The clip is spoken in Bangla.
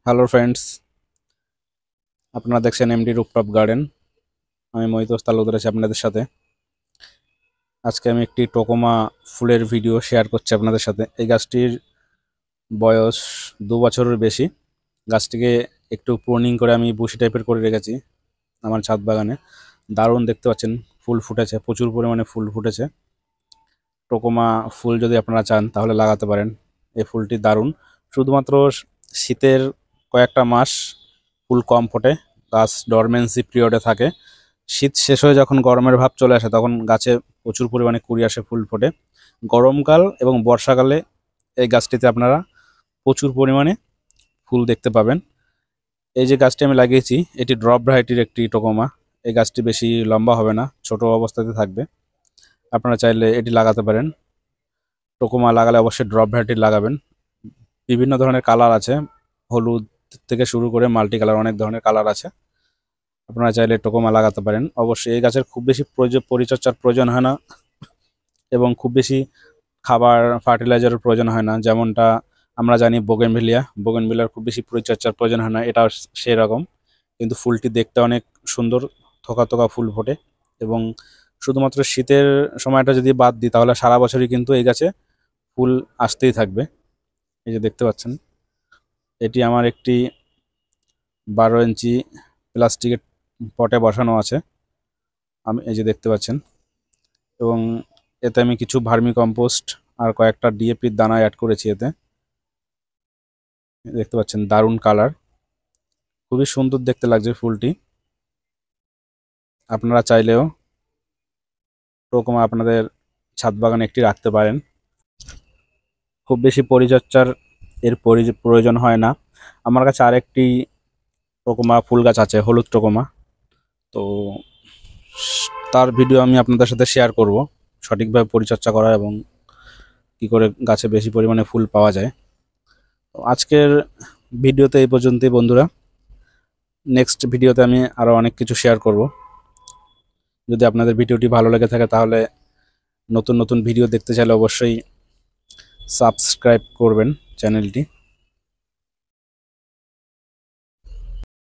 হ্যালো ফ্রেন্ডস, আপনারা দেখছেন এমডি রুফটপ গার্ডেন। আমি মহিতোষ তালুকদার আছি আপনাদের সাথে। আজকে আমি একটি টোকোমা ফুলের ভিডিও শেয়ার করছি আপনাদের সাথে। এই গাছটির বয়স 2 বছরের বেশি। গাছটিকে একটু প্রুনিং করে আমি বুশি টাইপের করে রেখেছি আমার ছাদ বাগানে। দারুণ দেখতে পাচ্ছেন, ফুল ফুটেছে, প্রচুর পরিমাণে ফুল ফুটেছে। টোকোমা ফুল যদি আপনারা চান তাহলে লাগাতে পারেন। এই ফুলটি দারুণ। শুধুমাত্র শীতের কয়েকটা মাস ফুল কম ফোটে, গাছ ডরমেন্সি পিরিয়ডে থাকে। শীত শেষ হয়ে যখন গরমের ভাব চলে আসে তখন গাছে প্রচুর পরিমাণে কুড়ি আসে, ফুল ফোটে। গরমকাল এবং বর্ষাকালে এই গাছটিতে আপনারা প্রচুর পরিমাণে ফুল দেখতে পাবেন। এই যে গাছটি আমি লাগিয়েছি এটি ড্রপ ভ্যারাইটির একটি টোকোমা। এই গাছটি বেশি লম্বা হবে না, ছোট অবস্থাতে থাকবে। আপনারা চাইলে এটি লাগাতে পারেন। টোকোমা লাগালে অবশ্যই ড্রপ ভ্যারাইটি লাগাবেন। বিভিন্ন ধরনের কালার আছে, হলুদ থেকে শুরু করে মাল্টি কালার, অনেক ধরনের কালার আছে। আপনারা চাইলে টোকোমা লাগাতে পারেন। অবশ্যই এই গাছের খুব বেশি পরিচর্যার প্রয়োজন হয় না এবং খুব বেশি খাবার ফার্টিলাইজারের প্রয়োজন হয় না। যেমনটা আমরা জানি বোগেনভিলিয়ার খুব বেশি পরিচর্যার প্রয়োজন হয় না, এটাও সেরকম। কিন্তু ফুলটি দেখতে অনেক সুন্দর, থোকা থোকা ফুল ফোটে। এবং শুধুমাত্র শীতের সময়টা যদি বাদ দিই তাহলে সারা বছরই কিন্তু এই গাছে ফুল আসতেই থাকবে। এই যে দেখতে পাচ্ছেন, এটি আমার একটি 12 ইঞ্চি প্লাস্টিকের পটে বসানো আছে। আমি এই যে দেখতে পাচ্ছেন, এবং এতে আমি কিছু ভার্মি কম্পোস্ট আর কয়েকটা ডিএপির দানা অ্যাড করেছি এতে। দেখতে পাচ্ছেন দারুণ কালার, খুবই সুন্দর দেখতে লাগছে ফুলটি। আপনারা চাইলেও টোকোমা আপনাদের ছাদ বাগানে একটি রাখতে পারেন। খুব বেশি পরিচর্যার প্রয়োজন হয় না। আমার কাছে আরেকটি টোকোমা ফুল গাছ আছে, হলুদ টোকোমা। তো তার ভিডিও আমি আপনাদের সাথে শেয়ার করব, সঠিকভাবে পরিচর্যা করা এবং কি করে গাছে বেশি পরিমাণে ফুল পাওয়া যায়। তো আজকের ভিডিওতে এই পর্যন্তই বন্ধুরা। নেক্সট ভিডিওতে আমি আরও অনেক কিছু শেয়ার করব। যদি আপনাদের ভিডিওটি ভালো লেগে থাকে তাহলে নতুন নতুন ভিডিও দেখতে চাইলে অবশ্যই সাবস্ক্রাইব করবেন চ্যানেলটি।